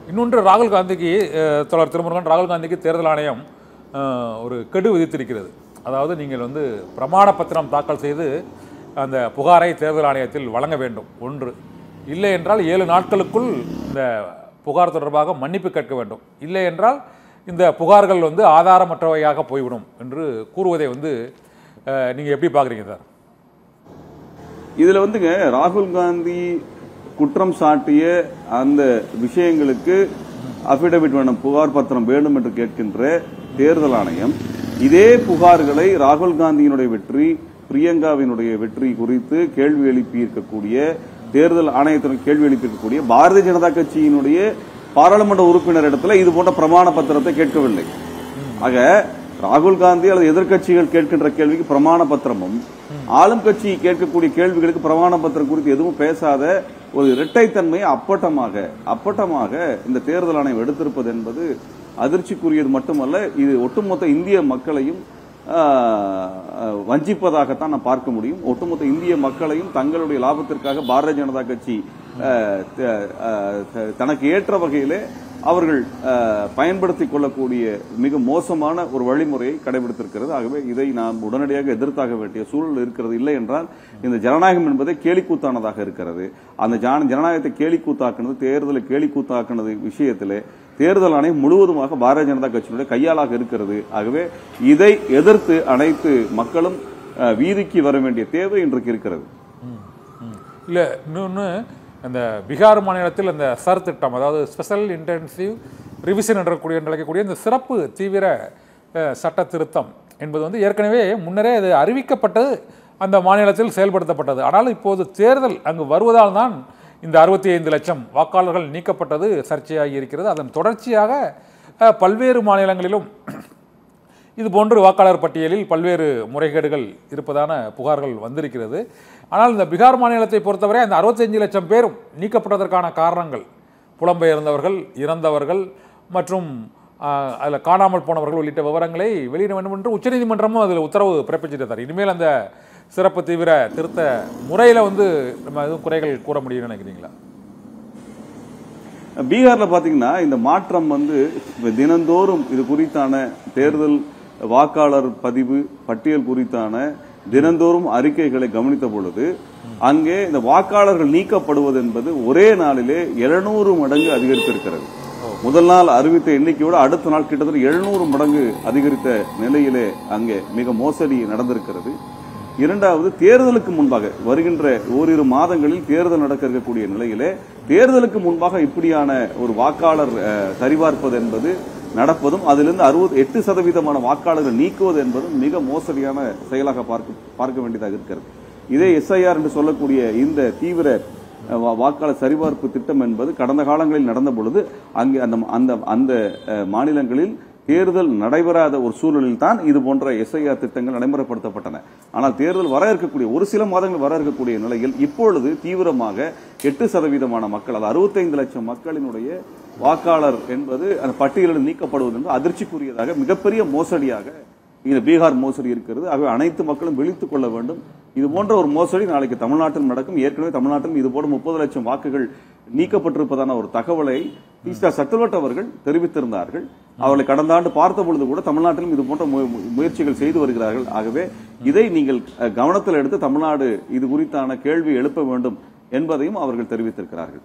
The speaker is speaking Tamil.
இன்னொன்று ராகுல் காந்திக்கு தோழர் திருமுருகன், ராகுல் காந்திக்கு தேர்தல் ஆணையம் ஒரு கெடு விதித்திருக்கிறது. அதாவது நீங்கள் வந்து பிரமாண பத்திரம் தாக்கல் செய்து அந்த புகாரை தேர்தல் ஆணையத்தில் வழங்க வேண்டும். ஒன்று, இல்லை என்றால் 7 நாட்களுக்குள் இந்த புகார் தொடர்பாக மன்னிப்பு கேட்க வேண்டும். இல்லை என்றால் இந்த புகார்கள் வந்து ஆதாரமற்றவையாக போய்விடும் என்று கூறுவதை வந்து நீங்கள் எப்படி பார்க்குறீங்க சார்? இதில் வந்துங்க ராகுல் காந்தி குற்றம் சாட்டிய அந்த விஷயங்களுக்கு அபிடவிட் வேணும், புகார் பத்திரம் வேண்டும் என்று கேட்கின்ற தேர்தல் ஆணையம் இதே புகார்களை ராகுல் காந்தியினுடைய வெற்றி, பிரியங்காவினுடைய வெற்றி குறித்து கேள்வி எழுப்பி இருக்கக்கூடிய தேர்தல் ஆணையத்திற்கு கேள்வி எழுப்பியிருக்கக்கூடிய பாரதிய ஜனதா கட்சியினுடைய பாராளுமன்ற உறுப்பினர் இடத்துல இது போன்ற பிரமாண பத்திரத்தை கேட்கவில்லை. ஆக ராகுல் காந்தி அல்லது எதிர்கட்சிகள் கேட்கின்ற கேள்விக்கு பிரமாண பத்திரமும், ஆளும் கட்சி கேட்கக்கூடிய கேள்விகளுக்கு பிரமாண பத்திரம் குறித்து எதுவும் பேசாத ஒரு இரட்டைத்தன்மையை அப்பட்டமாக இந்த தேர்தல் ஆணையம் எடுத்திருப்பது என்பது அதிர்ச்சிக்குரியது மட்டுமல்ல, இது ஒட்டுமொத்த இந்திய மக்களையும் வஞ்சிப்பதாகத்தான் நான் பார்க்க முடியும். ஒட்டுமொத்த இந்திய மக்களையும் தங்களுடைய லாபத்திற்காக பாரதிய ஜனதா கட்சி தனக்கு ஏற்ற வகையிலே அவர்கள் பயன்படுத்திக் கொள்ளக்கூடிய மிக மோசமான ஒரு வழிமுறையை கடைபிடித்திருக்கிறது. ஆகவே இதை நாம் உடனடியாக எதிர்த்தாக வேண்டிய சூழல் இருக்கிறது. இல்லை என்றால் இந்த ஜனநாயகம் என்பதை கேலிக்கூத்தானதாக இருக்கிறது. அந்த ஜனநாயகத்தை கேலிக்கூத்தாக்குனது, தேர்தலை கேலிக்கூத்தாக்குனது விஷயத்திலே தேர்தல் ஆணையம் முழுவதுமாக பாரதிய ஜனதா கட்சியினுடைய கையாளாக இருக்கிறது. ஆகவே இதை எதிர்த்து அனைத்து மக்களும் வீதிக்கு வர வேண்டிய தேவை இன்றைக்கு இருக்கிறது. இல்லை, இன்னொன்று, அந்த பீகார் மாநிலத்தில் அந்த சர் திட்டம், அதாவது ஸ்பெஷல் இன்டென்சிவ் ரிவிஷன் என்றக்கூடிய இந்த சிறப்பு தீவிர சட்ட திருத்தம் என்பது வந்து ஏற்கனவே முன்னரே அது அறிவிக்கப்பட்டது, அந்த மாநிலத்தில் செயல்படுத்தப்பட்டது. ஆனால் இப்போது தேர்தல் அங்கு வருவதால் தான் இந்த 65 லட்சம் வாக்காளர்கள் நீக்கப்பட்டது சர்ச்சையாகி இருக்கிறது. அதன் தொடர்ச்சியாக பல்வேறு மாநிலங்களிலும் இது போன்று வாக்காளர் பட்டியலில் பல்வேறு முறைகேடுகள் இருப்பதான புகார்கள் வந்திருக்கிறது. ஆனால் இந்த பீகார் மாநிலத்தை பொறுத்தவரை அந்த 65 லட்சம் பேரும் நீக்கப்பட்டதற்கான காரணங்கள் புலம்பெயர்ந்தவர்கள், இறந்தவர்கள் மற்றும் அதில் காணாமல் போனவர்கள் உள்ளிட்ட விவரங்களை வெளியிட வேண்டும் என்று உச்சநீதிமன்றமும் அதில் உத்தரவு பிறப்பிச்சிட்டார். இனிமேல் அந்த சிறப்பு தீவிர திருத்த முறையில் வந்து நம்ம எதுவும் குறைகள் கூற முடியும்னு நினைக்கிறீங்களா? பீகார்ல பாத்தீங்கன்னா இந்த மாற்றம் வந்து தினந்தோறும் இது குறித்தான தேர்தல் வாக்காளர் பதிவு பட்டியல் குறித்தான தினந்தோறும் அறிக்கைகளை கவனித்த பொழுது அங்கே இந்த வாக்காளர்கள் நீக்கப்படுவது என்பது ஒரே நாளிலே 700 மடங்கு அதிகரித்திருக்கிறது. முதல் நாள் அறிவித்த எண்ணிக்கையோடு அடுத்த நாள் கிட்டத்தட்ட 700 மடங்கு அதிகரித்த நிலையிலே அங்கே மிக மோசடி நடந்திருக்கிறது. இரண்டாவது, தேர்தலுக்கு முன்பாக வருகின்ற ஓரிரு மாதங்களில் தேர்தல் நடக்க இருக்கக்கூடிய நிலையிலே தேர்தலுக்கு முன்பாக இப்படியான ஒரு வாக்காளர் சரிபார்ப்பது என்பது நடப்பதும் அதிலிருந்து 68% வாக்காளர்கள் நீக்குவது என்பதும் மிக மோசடியான செயலாக பார்க்க வேண்டியதாக இருக்கிறது. இதே SIR என்று சொல்லக்கூடிய இந்த தீவிர வாக்காளர் சரிபார்ப்பு திட்டம் என்பது கடந்த காலங்களில் நடந்த பொழுது அங்கே அந்த மாநிலங்களில் தேர்தல் நடைபெறாத ஒரு சூழலில் தான் இது போன்ற SIR திட்டங்கள் நடைமுறைப்படுத்தப்பட்டன. ஆனால் தேர்தல் வர இருக்கக்கூடிய ஒரு சில மாதங்கள் வர இருக்கக்கூடிய நிலையில் இப்பொழுது தீவிரமாக 8% மக்கள், அது 65 லட்சம் மக்களினுடைய வாக்காளர் என்பது அந்த பட்டியலில் நீக்கப்படுவது என்று அதிர்ச்சிக்குரியதாக மிகப்பெரிய மோசடியாக இந்த பீகார் மோசடி இருக்கிறது. ஆகவே அனைத்து மக்களும் விழித்துக் கொள்ள வேண்டும். இது போன்ற ஒரு மோசடி நாளைக்கு தமிழ்நாட்டில் நடக்கும். ஏற்கனவே தமிழ்நாட்டில் இது போன்ற 30 லட்சம் வாக்குகள் நீக்கப்பட்டிருப்பதான ஒரு தகவலை சட்டவட்ட அவர்கள் தெரிவித்திருந்தார்கள். அவர்களை கடந்த ஆண்டு பார்த்த பொழுது கூட தமிழ்நாட்டிலும் இது போன்ற முயற்சிகள் செய்து வருகிறார்கள். ஆகவே இதை நீங்கள் கவனத்தில் எடுத்து தமிழ்நாடு இது குறித்தான கேள்வி எழுப்ப வேண்டும் என்பதையும் அவர்கள் தெரிவித்திருக்கிறார்கள்.